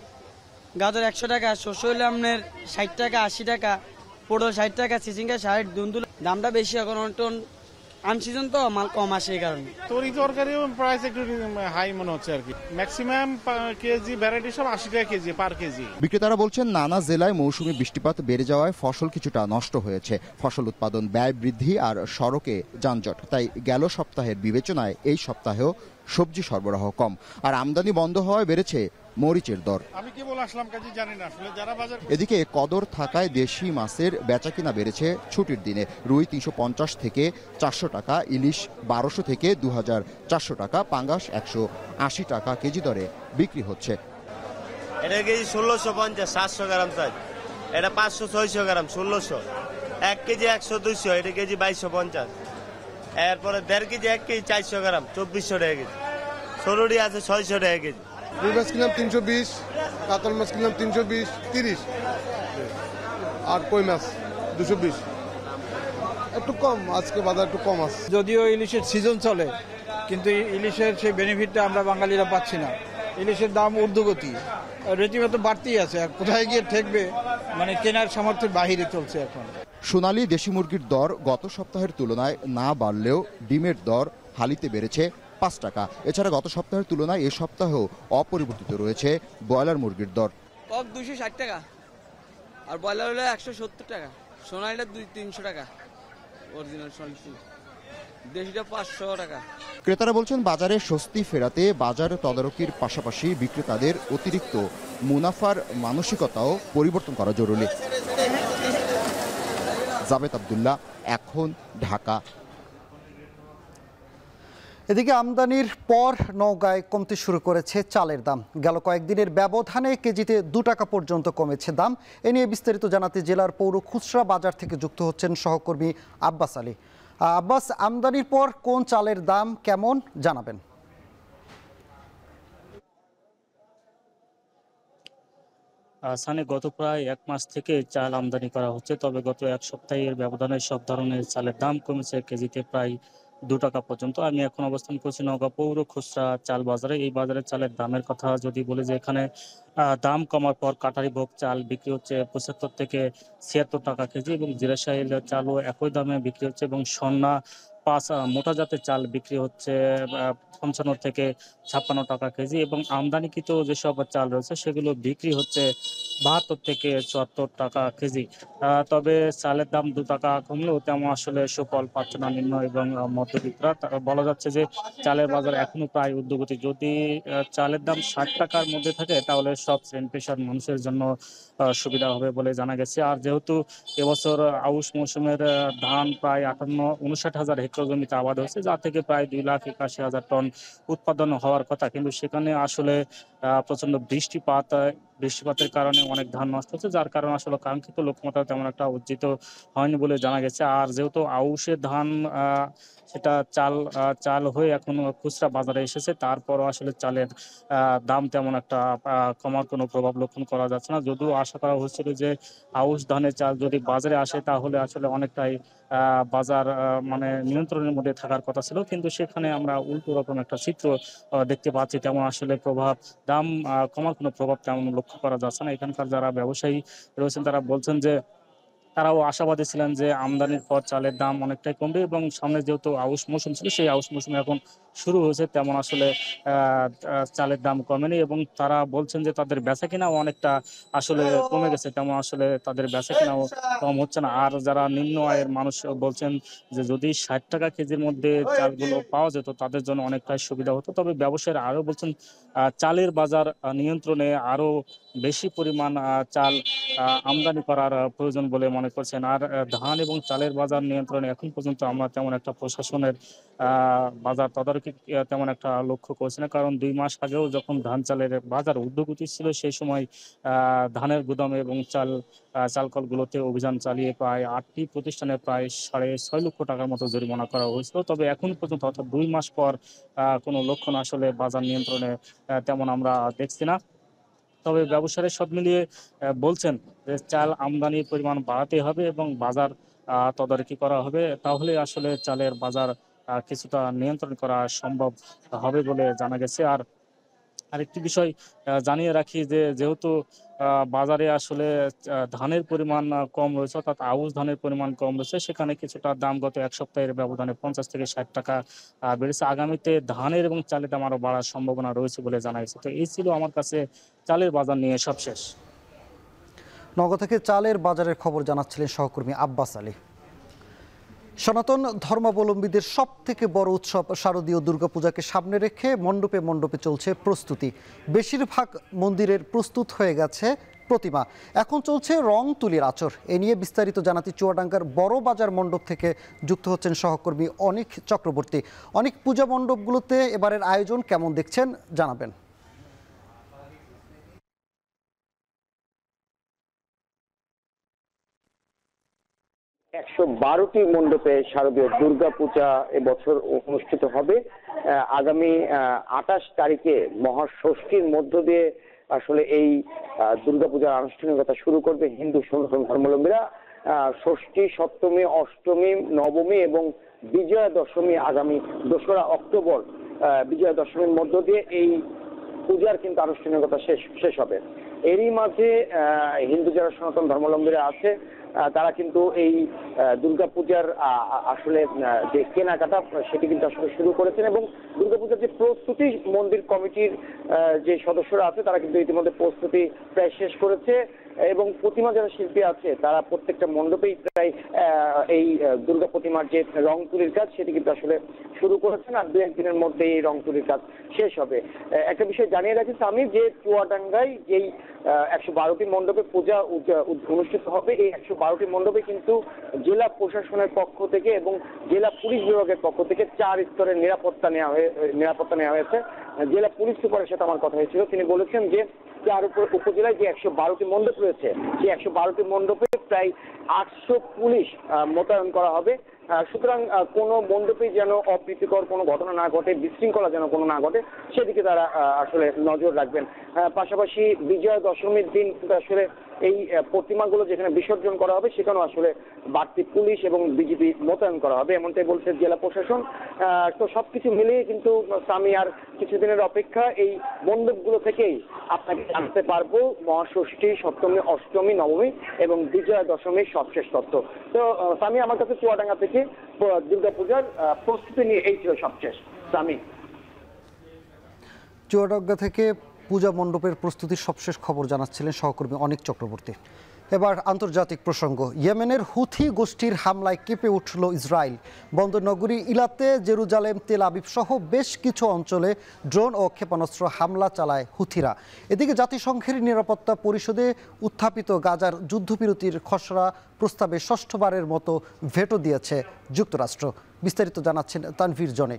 গাজর ১০০ টাকা, শস্য হলে আপনার ৬০ টাকা ৮০ টাকা, পটল ৬০ টাকা, চিচিঙ্গা ৬০, দুন্দুল দামটা বেশি। এখন আনসিজন তো মাল কম আসে, এই কারণে তরকারিও প্রাইস একটু হাই মনে হচ্ছে আর কি। ম্যাক্সিমাম কেজি ভ্যারাইটি সব ৮০ টাকা কেজি পার কেজি। বিক্রেতারা বলছেন, নানা জেলায় মৌসুমি বৃষ্টিপাত বেড়ে যাওয়ায় ফসল কিছুটা নষ্ট হয়েছে। ফসল উৎপাদন ব্যয় বৃদ্ধি আর সড়কে যানজট, তাই গেল সপ্তাহের বিবেচনায় এই সপ্তাহেও সবজি সরবরাহ কম। আর আমদানি বন্ধ হওয়ায় বেড়েছে মরিচের দর। আমি কি বলে আসলাম কাজে জানি না আসলে যারা বাজার। এদিকে কদর থাকায় দেশি মাছের বেচাকিনা বেড়েছে ছুটির দিনে। রুই ৩৫০ থেকে ৪০০ টাকা, ইলিশ ১২০০ থেকে ২৪০০ টাকা, পাঙ্গাস ১৮০ টাকা কেজি দরে বিক্রি হচ্ছে। এটা কেজি ১৬৫০, ৭০০ গ্রাম চাই। এটা ৫০০-৬০০ গ্রাম ১৬০০। ১ কেজি ১০০-২০০, এটা কেজি ২২৫০। এরপরে ১.৫ কেজি ১ কেজি ৪০০ গ্রাম ২৪০০ টাকা কেজি। সরুটি আছে ৬০০ টাকা কেজি। রুই মাছ কিনলাম ৩২০, কাতল মাছ কিনলাম ৩20, ৩০। আর কই মাছ 220, একটু কম, আজকে বাজার একটু কম আছে। যদিও ইলিশের সিজন চলে, কিন্তু ইলিশের সেই বেনিফিটটা আমরা বাঙালিরা পাচ্ছি না। ইলিশের দাম ঊর্ধ্বগতি, রীতিমতো বাড়তেই আছে, কোথায় গিয়ে ঠেকবে মানে কেনার সামর্থ্যের বাহিরে চলছে এখন। সোনালী দেশি মুরগির দর গত সপ্তাহের তুলনায় না বাড়লেও ডিমের দর হালিতে বেড়েছে 5 টাকা। এছাড়া গত সপ্তাহের তুলনায় এ সপ্তাহেও অপরিবর্তিত রয়েছে ব্রয়লার মুরগির দর। কক 260 টাকা আর ব্রয়লার হলো 170 টাকা, সোনালীটা 200-300 টাকা, অরিজিনাল সোনালী, দেশিটা 500 টাকা। ক্রেতারা বলছেন বাজারে স্বস্তি ফেরাতে বাজার তদারকির পাশাপাশি বিক্রেতাদের অতিরিক্ত মুনাফার মানসিকতাও পরিবর্তন করা জরুরি। জাবেদ আব্দুল্লাহ, এখন, ঢাকা। এদিকে আমদানির পর নওগাঁয় কমতে শুরু করেছে চালের দাম। গেল কয়েকদিনের ব্যবধানে কেজিতে 2 টাকা পর্যন্ত কমেছে দাম। এ নিয়ে বিস্তারিত জানাতে জেলার পৌর খুচরা বাজার থেকে যুক্ত হচ্ছেন সহকর্মী আব্বাস আলী। আব্বাস, আমদানির পর কোন চালের দাম কেমন জানাবেন? সানে গত প্রায় 1 মাস থেকে চাল আমদানি করা হচ্ছে, তবে গত 1 সপ্তাহের ব্যবধানে সব ধরনের চালের দাম কমেছে কেজিতে প্রায় 2 টাকা পর্যন্ত। আমি এখন অবস্থান করছি নওগাঁ পৌর খুচরা চাল বাজারে। এই বাজারে চালের দামের কথা যদি বলি, যে এখানে দাম কমার পর কাটারি ভোগ চাল বিক্রি হচ্ছে 75 থেকে 76 টাকা কেজি, এবং জিরাশাইল চালও একই দামে বিক্রি হচ্ছে, এবং স্বর্ণা 5 মোটা জাতের চাল বিক্রি হচ্ছে 55 থেকে 56 টাকা কেজি, এবং আমদানিকৃত যেসব চাল রয়েছে সেগুলো বিক্রি হচ্ছে 72 থেকে 74 টাকা কেজি। তবে চালের দাম 2 টাকা কমলেও তেমন আসলে সুফল পাচ্ছে না নিম্ন এবং মধ্যবিত্তরা। বলা যাচ্ছে যে চালের বাজার এখনো প্রায় ঊর্ধ্বগতি। যদি চালের দাম 60 টাকার মধ্যে থাকে তাহলে সব শ্রেণী পেশার মানুষের জন্য সুবিধা হবে বলে জানা গেছে। আর যেহেতু এবছর আউশ মৌসুমের ধান প্রায় 59,000 হেক্টর জমিতে আবাদ হয়েছে, যা থেকে প্রায় 2,81,000 টন উৎপাদন হওয়ার কথা, কিন্তু সেখানে আসলে প্রচন্ড বৃষ্টিপাতের কারণে অনেক ধান নষ্ট হচ্ছে, যার কারণে আসলে কাঙ্ক্ষিত লক্ষ্যমাত্রা তেমন একটা অর্জিত হয়নি বলে জানা গেছে। আর যেহেতু আউশের ধান সেটা চাল হয়ে এখন খুচরা বাজারে এসেছে, তারপরও আসলে চালের দাম তেমন একটা কমার কোনো প্রভাব লক্ষণ করা যাচ্ছে না। যদিও আশা করা হচ্ছিল যে আউশ ধানের চাল যদি বাজারে আসে তাহলে আসলে অনেকটাই বাজার মানে নিয়ন্ত্রণের মধ্যে থাকার কথা ছিল, কিন্তু সেখানে আমরা উল্টো রকম একটা চিত্র দেখতে পাচ্ছি। তেমন আসলে দাম কমার কোনো প্রভাব তেমন লক্ষ্য করা যাচ্ছে না। এখানকার যারা ব্যবসায়ী রয়েছেন তারা বলছেন যে তারাও আশাবাদী ছিলেন যে আমদানির পর চালের দাম অনেকটাই কমবে, এবং সামনে যেহেতু আউশ মৌসুম ছিল, সেই আউশ মৌসুম এখন শুরু হয়েছে, তেমন আসলে চালের দাম কমেনি, এবং তারা বলছেন যে তাদের বেচাকেনাও অনেকটা আসলে কমে গেছে, তেমন আসলে তাদের বেচাকেনাও কম হচ্ছে না। আর যারা নিম্ন আয়ের মানুষ বলছেন যে যদি 60 টাকা কেজির মধ্যে চালগুলো পাওয়া যেত তাদের জন্য অনেকটাই সুবিধা হতো। তবে ব্যবসায়ীরা আরও বলছেন চালের বাজার নিয়ন্ত্রণে আরও বেশি পরিমাণ চাল আমদানি করার প্রয়োজন বলে মনে করছেন। আর ধান এবং চালের বাজার নিয়ন্ত্রণে এখন পর্যন্ত আমরা তেমন একটা প্রশাসনের বাজার তদারকি তেমন একটা লক্ষ্য করছি না, কারণ 2 মাস আগেও যখন ধান চালের বাজার ঊর্ধ্বগতি ছিল সেই সময় ধানের গুদামে এবং চালকলগুলোতে অভিযান চালিয়ে প্রায় 8টি প্রতিষ্ঠানে প্রায় 6.5 লক্ষ টাকার মতো জরিমানা করা হয়েছিল। তবে এখন পর্যন্ত অর্থাৎ 2 মাস পর কোনো লক্ষণ আসলে বাজার নিয়ন্ত্রণে তেমন আমরা দেখছি না। তবে ব্যবসায়ীরা সব মিলিয়ে বলছেন যে চাল আমদানির পরিমাণ বাড়াতে হবে এবং বাজার তদারকি করা হবে, তাহলে আসলে চালের বাজার কিছুটা নিয়ন্ত্রণ করা সম্ভব হবে বলে জানা গেছে। আর আরেকটি বিষয় জানিয়ে রাখি যে যেহেতু বাজারে আসলে ধানের পরিমাণ কম রয়েছে, অর্থাৎ আউশ ধানের পরিমাণ কম রয়েছে, সেখানে কিছুটা দাম গত 1 সপ্তাহের ব্যবধানে 50 থেকে 60 টাকা বেড়েছে। আগামীতে ধানের এবং চালের দাম আরও বাড়ার সম্ভাবনা রয়েছে বলে জানা গেছে। তো এই ছিল আমার কাছে চালের বাজার নিয়ে সবশেষ। নওগাঁ থেকে চালের বাজারের খবর জানাচ্ছিলেন সহকর্মী আব্বাস আলী। সনাতন ধর্মাবলম্বীদের সব থেকে বড় উৎসব শারদীয় দুর্গাপূজাকে সামনে রেখে মণ্ডপে মণ্ডপে চলছে প্রস্তুতি। বেশিরভাগ মন্দিরের প্রস্তুত হয়ে গেছে প্রতিমা, এখন চলছে রং তুলির আচর। এ নিয়ে বিস্তারিত জানাতে চুয়াডাঙ্গার বড় বাজার মণ্ডপ থেকে যুক্ত হচ্ছেন সহকর্মী অনিক চক্রবর্তী। অনেক পূজা মণ্ডপগুলোতে এবারের আয়োজন কেমন দেখছেন জানাবেন। 112টি মণ্ডপে শারদীয় দুর্গাপূজা এবছর অনুষ্ঠিত হবে। আগামী 28 তারিখে মহাষষ্ঠীর মধ্য দিয়ে আসলে এই দুর্গাপূজার আনুষ্ঠানিকতা শুরু করবে হিন্দু সনাতন ধর্মাবলম্বীরা। ষষ্ঠী, সপ্তমী, অষ্টমী, নবমী এবং বিজয়া দশমী আগামী 2রা অক্টোবর বিজয়া দশমীর মধ্য দিয়ে এই পূজার কিন্তু আনুষ্ঠানিকতা শেষ হবে। এরই মাঝে হিন্দু যারা সনাতন ধর্মাবলম্বীরা আছে তারা কিন্তু এই দুর্গাপূজার আসলে যে কেনাকাটা সেটি কিন্তু আসলে শুরু করেছেন এবং দুর্গাপূজার যে প্রস্তুতি মন্দির কমিটির যে সদস্যরা আছে তারা কিন্তু ইতিমধ্যে প্রস্তুতি প্রায় শেষ করেছে এবং প্রতিমা যারা শিল্পী আছে তারা প্রত্যেকটা মণ্ডপেই প্রায় এই দুর্গা প্রতিমার যে রং তুলির কাজ সেটি কিন্তু আসলে শুরু করেছেন আর 2-1 দিনের মধ্যে এই রং তুলির কাজ শেষ হবে। একটা বিষয় জানিয়ে রাখি আমি যে চুয়াডাঙ্গায় যেই 112টি মণ্ডপে পূজা অনুষ্ঠিত হবে এই 112টি মণ্ডপে কিন্তু জেলা প্রশাসনের পক্ষ থেকে এবং জেলা পুলিশ বিভাগের পক্ষ থেকে 4 স্তরের নিরাপত্তা নেওয়া হয়েছে। জেলা পুলিশ সুপারের সাথে আমার কথা হয়েছিল, তিনি বলেছেন যে যার উপজেলায় যে 112টি মণ্ডপ রয়েছে সেই 112টি মণ্ডপে প্রায় 800 পুলিশ মোতায়েন করা হবে। সুতরাং কোনো মণ্ডপে যেন অপ্রীতিকর কোনো ঘটনা না ঘটে, বিশৃঙ্খলা যেন কোনো না ঘটে সেদিকে তারা আসলে নজর রাখবেন। পাশাপাশি বিজয়া দশমীর দিন আসলে এই প্রতিমাগুলো যেখানে বিসর্জন করা হবে সেখানেও আসলে বাড়তি পুলিশ এবং বিজিবি মোতায়েন করা হবে এমনটাই বলছে জেলা প্রশাসন। তো সবকিছু মিলিয়ে কিন্তু আমি আর কিছুদিনের অপেক্ষা, এই মণ্ডপগুলো থেকেই আপনাকে জানতে পারবো মহাষষ্ঠী, সপ্তমী, অষ্টমী, নবমী এবং বিজয়া দশমীর সবশেষ তথ্য। তো আমি আমার কাছে চুয়াডাঙ্গা থেকে দুর্গাপূজার প্রস্তুতি নিয়ে এই ছিল সবশেষ। আমি চুয়াডাঙ্গা থেকে পূজা মণ্ডপের প্রস্তুতির সবশেষ খবর জানাচ্ছিলেন সহকর্মী অনিক চক্রবর্তী। এবার আন্তর্জাতিক প্রসঙ্গ। ইয়েমেনের হুথি গোষ্ঠীর হামলায় কেঁপে উঠল ইসরায়েল। বন্দরনগরী ইলাতে, জেরুজালেম, তেল আবিব সহ বেশ কিছু অঞ্চলে ড্রোন ও ক্ষেপণাস্ত্র হামলা চালায় হুথিরা। এদিকে জাতিসংঘের নিরাপত্তা পরিষদে উত্থাপিত গাজার যুদ্ধবিরতির খসড়া প্রস্তাবে ষষ্ঠবারের মতো ভেটো দিয়েছে যুক্তরাষ্ট্র। বিস্তারিত জানাচ্ছেন তানভীর জনে।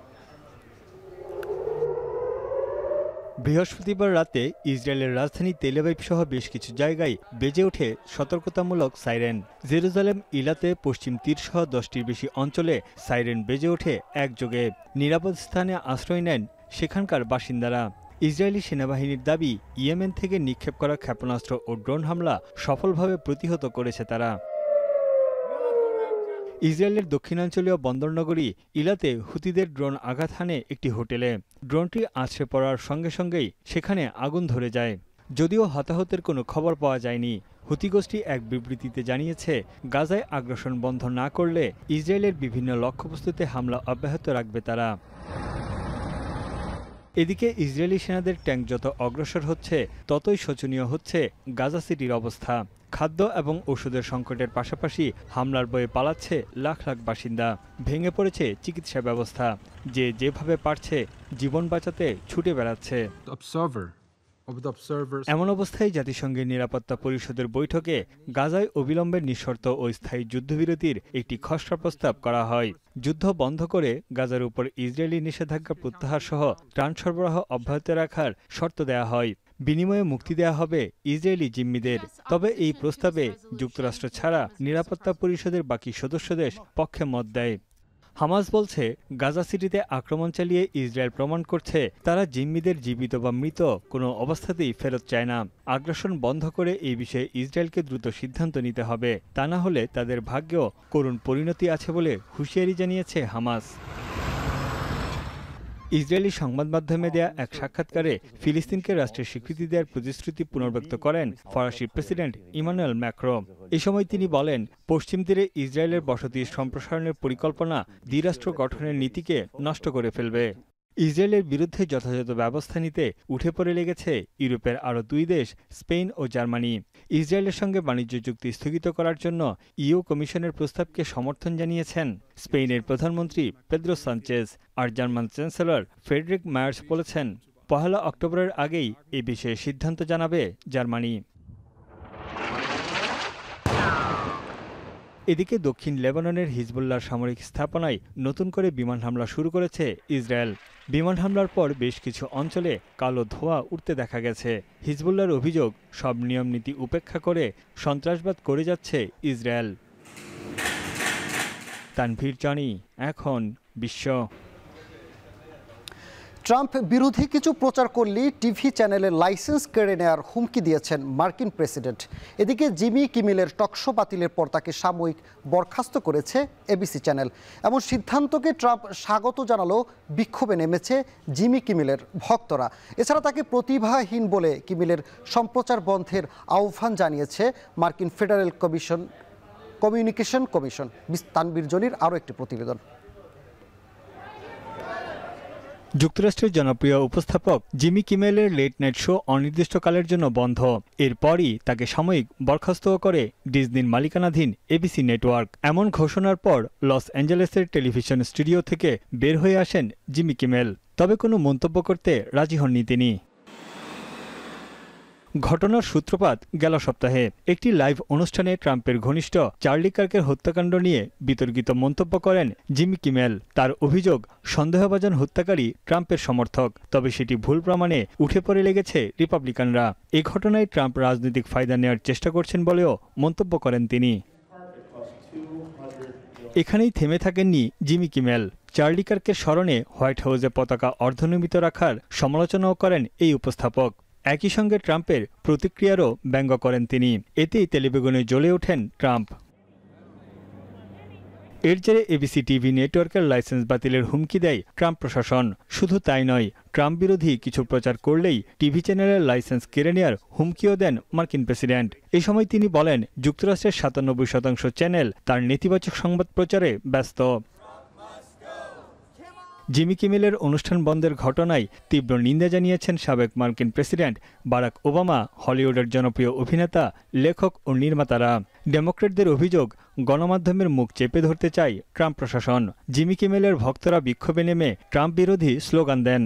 বৃহস্পতিবার রাতে ইসরায়েলের রাজধানী তেল আবিব সহ বেশ কিছু জায়গায় বেজে ওঠে সতর্কতামূলক সাইরেন। জেরুজালেম, ইলাতে, পশ্চিম তীর সহ 10টির বেশি অঞ্চলে সাইরেন বেজে ওঠে একযোগে। নিরাপদ স্থানে আশ্রয় নেন সেখানকার বাসিন্দারা। ইসরায়েলি সেনাবাহিনীর দাবি, ইয়েমেন থেকে নিক্ষেপ করা ক্ষেপণাস্ত্র ও ড্রোন হামলা সফলভাবে প্রতিহত করেছে তারা। ইসরায়েলের দক্ষিণাঞ্চলীয় বন্দরনগরী ইলাতে হুতিদের ড্রোন আঘাত হানে একটি হোটেলে। ড্রোনটি আছড়ে পড়ার সঙ্গে সঙ্গেই সেখানে আগুন ধরে যায়। যদিও হতাহতের কোনো খবর পাওয়া যায়নি। হুতি গোষ্ঠী এক বিবৃতিতে জানিয়েছে, গাজায় আগ্রাসন বন্ধ না করলে ইসরায়েলের বিভিন্ন লক্ষ্যবস্তুতে হামলা অব্যাহত রাখবে তারা। এদিকে ইসরায়েলি সেনাদের ট্যাঙ্ক যত অগ্রসর হচ্ছে ততই শোচনীয় হচ্ছে গাজা সিটির অবস্থা। খাদ্য এবং ওষুধের সংকটের পাশাপাশি হামলার বয়ে পালাচ্ছে লাখ লাখ বাসিন্দা। ভেঙে পড়েছে চিকিৎসা ব্যবস্থা। যে যেভাবে পারছে জীবন বাঁচাতে ছুটে বেড়াচ্ছে। এমন অবস্থায় জাতিসংঘের নিরাপত্তা পরিষদের বৈঠকে গাজায় অবিলম্বে নিঃশর্ত ও স্থায়ী যুদ্ধবিরতির একটি খসড়া প্রস্তাব করা হয়। যুদ্ধ বন্ধ করে গাজার উপর ইসরায়েলি নিষেধাজ্ঞা প্রত্যাহার সহ ত্রাণ সরবরাহ অব্যাহত রাখার শর্ত দেয়া হয়। বিনিময়ে মুক্তি দেয়া হবে ইসরায়েলি জিম্মিদের। তবে এই প্রস্তাবে যুক্তরাষ্ট্র ছাড়া নিরাপত্তা পরিষদের বাকি সদস্য দেশ পক্ষে মত দেয়। হামাস বলছে, গাজা সিটিতে আক্রমণ চালিয়ে ইসরায়েল প্রমাণ করছে তারা জিম্মিদের জীবিত বা মৃত কোনো অবস্থাতেই ফেরত চায় না। আগ্রাসন বন্ধ করে এই বিষয়ে ইসরায়েলকে দ্রুত সিদ্ধান্ত নিতে হবে, তা না হলে তাদের ভাগ্যেও করুণ পরিণতি আছে বলে হুঁশিয়ারি জানিয়েছে হামাস। ইসরায়েলি সংবাদ মাধ্যমে দেয়া এক সাক্ষাৎকারে ফিলিস্তিনকে রাষ্ট্রের স্বীকৃতি দেওয়ার প্রতিশ্রুতি পুনর্ব্যক্ত করেন ফরাসি প্রেসিডেন্ট ইমানুয়েল ম্যাক্রো। এ সময় তিনি বলেন, পশ্চিম তীরে ইসরায়েলের বসতি সম্প্রসারণের পরিকল্পনা দ্বিরাষ্ট্র গঠনের নীতিকে নষ্ট করে ফেলবে। ইসরায়েলের বিরুদ্ধে যথাযথ ব্যবস্থা নিতে উঠে পড়ে লেগেছে ইউরোপের আরও 2 দেশ, স্পেন ও জার্মানি। ইসরায়েলের সঙ্গে বাণিজ্য চুক্তি স্থগিত করার জন্য ইউ কমিশনের প্রস্তাবকে সমর্থন জানিয়েছেন স্পেনের প্রধানমন্ত্রী পেদ্রো সানচেজ। আর জার্মান চ্যান্সেলর ফ্রেডরিক মায়ার্স বলেছেন, 1 অক্টোবরের আগেই এ বিষয়ে সিদ্ধান্ত জানাবে জার্মানি। এদিকে দক্ষিণ লেবাননের হিজবুল্লাহর সামরিক স্থাপনায় নতুন করে বিমান হামলা শুরু করেছে ইসরায়েল। বিমান হামলার পর বেশ কিছু অঞ্চলে কালো ধোঁয়া উঠতে দেখা গেছে। হিজবুল্লাহর অভিযোগ, সব নিয়ম নীতি উপেক্ষা করে সন্ত্রাসবাদ করে যাচ্ছে ইসরায়েল। তানভীর জনি, এখন বিশ্ব। ট্রাম্প বিরোধী কিছু প্রচার করলেই টিভি চ্যানেলের লাইসেন্স কেড়ে নেওয়ার হুমকি দিয়েছেন মার্কিন প্রেসিডেন্ট। এদিকে জিমি কিমেলের টকশো বাতিলের পর তাকে সাময়িক বরখাস্ত করেছে এবিসি চ্যানেল। এমন সিদ্ধান্তকে ট্রাম্প স্বাগত জানালেও বিক্ষোভে নেমেছে জিমি কিমেলের ভক্তরা। এছাড়া তাকে প্রতিভাহীন বলে কিমেলের সম্প্রচার বন্ধের আহ্বান জানিয়েছে মার্কিন ফেডারেল কমিউনিকেশন কমিশন। তানবীর জনির আরও একটি প্রতিবেদন। যুক্তরাষ্ট্রের জনপ্রিয় উপস্থাপক জিমি কিমেলের লেট নাইট শো অনির্দিষ্টকালের জন্য বন্ধ। এরপরই তাকে সাময়িক বরখাস্ত করে ডিজনির মালিকানাধীন এবিসি নেটওয়ার্ক। এমন ঘোষণার পর লস অ্যাঞ্জেলেসের টেলিভিশন স্টুডিও থেকে বের হয়ে আসেন জিমি কিমেল। তবে কোনো মন্তব্য করতে রাজি হননি তিনি। ঘটনার সূত্রপাত গেল সপ্তাহে একটি লাইভ অনুষ্ঠানে ট্রাম্পের ঘনিষ্ঠ চার্লি কার্কের হত্যাকাণ্ড নিয়ে বিতর্কিত মন্তব্য করেন জিমি কিমেল। তার অভিযোগ, সন্দেহভাজন হত্যাকারী ট্রাম্পের সমর্থক, তবে সেটি ভুল প্রমাণে উঠে পড়ে লেগেছে রিপাবলিকানরা। এই ঘটনায় ট্রাম্প রাজনৈতিক ফায়দা নেওয়ার চেষ্টা করছেন বলেও মন্তব্য করেন তিনি। এখানেই থেমে থাকেননি জিমি কিমেল। চার্লি কার্কের স্মরণে হোয়াইট হাউসে পতাকা অর্ধনির্মিত রাখার সমালোচনাও করেন এই উপস্থাপক। একই সঙ্গে ট্রাম্পের প্রতিক্রিয়ারও ব্যঙ্গ করেন তিনি। এতেই তেলেবেগুনে জ্বলে ওঠেন ট্রাম্প। এর জেরে এবিসি টিভি নেটওয়ার্কের লাইসেন্স বাতিলের হুমকি দেয় ট্রাম্প প্রশাসন। শুধু তাই নয়, ট্রাম্প বিরোধী কিছু প্রচার করলেই টিভি চ্যানেলের লাইসেন্স কেড়ে নেওয়ার হুমকিও দেন মার্কিন প্রেসিডেন্ট। এই সময় তিনি বলেন, যুক্তরাষ্ট্রের ৯৭% চ্যানেল তার নেতিবাচক সংবাদ প্রচারে ব্যস্ত। জিমি কিমেলের অনুষ্ঠান বন্ধের ঘটনায় তীব্র নিন্দা জানিয়েছেন সাবেক মার্কিন প্রেসিডেন্ট বারাক ওবামা, হলিউডের জনপ্রিয় অভিনেতা, লেখক ও নির্মাতারা। ডেমোক্র্যাটদের অভিযোগ, গণমাধ্যমের মুখ চেপে ধরতে চায় ট্রাম্প প্রশাসন। জিমি কিমেলের ভক্তরা বিক্ষোভে নেমে ট্রাম্প বিরোধী স্লোগান দেন।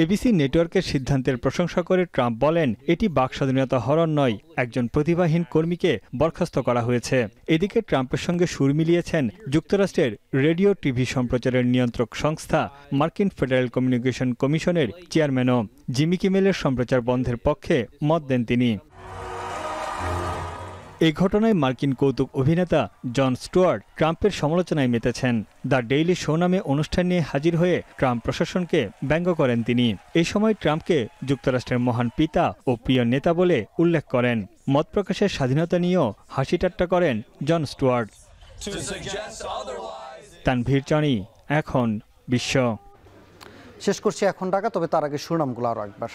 এবিসি নেটওয়ার্কের সিদ্ধান্তের প্রশংসা করে ট্রাম্প বলেন, এটি বাকস্বাধীনতা হরণ নয়, একজন প্রতিভাহীন কর্মীকে বরখাস্ত করা হয়েছে। এদিকে ট্রাম্পের সঙ্গে সুর মিলিয়েছেন যুক্তরাষ্ট্রের রেডিও টিভি সম্প্রচারের নিয়ন্ত্রক সংস্থা মার্কিন ফেডারেল কমিউনিকেশন কমিশনের চেয়ারম্যানও। জিমি কিমেলের সম্প্রচার বন্ধের পক্ষে মত দেন তিনি। এই ঘটনায় মার্কিন কৌতুক অভিনেতা জন স্টুয়ার্ট ট্রাম্পের সমালোচনায় মেতেছেন। দ্য ডেইলি শো নামে অনুষ্ঠান নিয়ে হাজির হয়ে ট্রাম্প প্রশাসনকে ব্যঙ্গ করেন তিনি। এই সময় ট্রাম্পকে যুক্তরাষ্ট্রের মহান পিতা ও প্রিয় নেতা বলে উল্লেখ করেন। মত প্রকাশের স্বাধীনতা নিয়েও হাসি ঠাট্টা করেন জন স্টুয়ার্ট। তানভীর জনি, এখন বিশ্ব। শেষ করছি এখন ঢাকা, তবে তার আগে শিরোনামগুলো আরও একবার।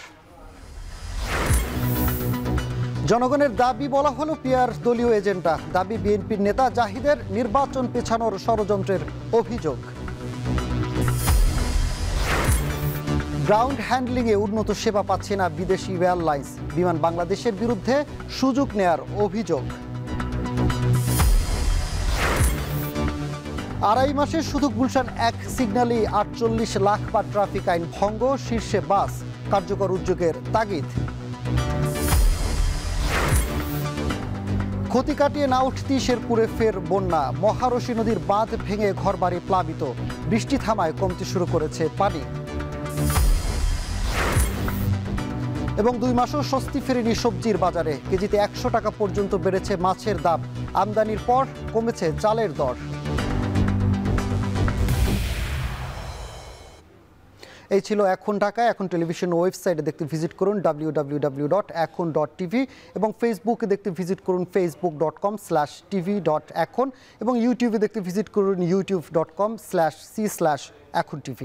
জনগণের দাবি বলা হলো পিয়ার দলীয় এজেন্ডা। দাবি বিএনপির নেতা জাহিদের নির্বাচন পেছানোর ষড়যন্ত্রের অভিযোগ। গ্রাউন্ড হ্যান্ডলিংয়ে উন্নত সেবা পাচ্ছে না বিদেশি এয়ারলাইন্স। বিমান বাংলাদেশের বিরুদ্ধে সুযোগ নেয়ার অভিযোগ। আড়াই মাসে শুধু গুলশান 1 সিগন্যালেই 48 লাখ বার ট্রাফিক আইন ভঙ্গ। শীর্ষে বাস, কার্যকর উদ্যোগের তাগিদ। ক্ষতি কাটিয়ে না উঠতেই শেরপুরে ফের বন্যা। মহারশী নদীর বাঁধ ভেঙে ঘরবাড়ি প্লাবিত। বৃষ্টি থামায় কমতে শুরু করেছে পানি। এবং 2 মাসও স্বস্তি ফেরেনি সবজির বাজারে। কেজিতে 100 টাকা পর্যন্ত বেড়েছে মাছের দাম। আমদানির পর কমেছে চালের দর। এই ছিল এখন ঢাকা। এখন টেলিভিশন ওয়েবসাইটে দেখতে ভিজিট করুন www.ekon.tv এবং ফেসবুকে দেখতে ভিজিট করুন facebook.com/tv.ekon এবং ইউটিউবে দেখতে ভিজিট করুন youtube.com/c/ekontv।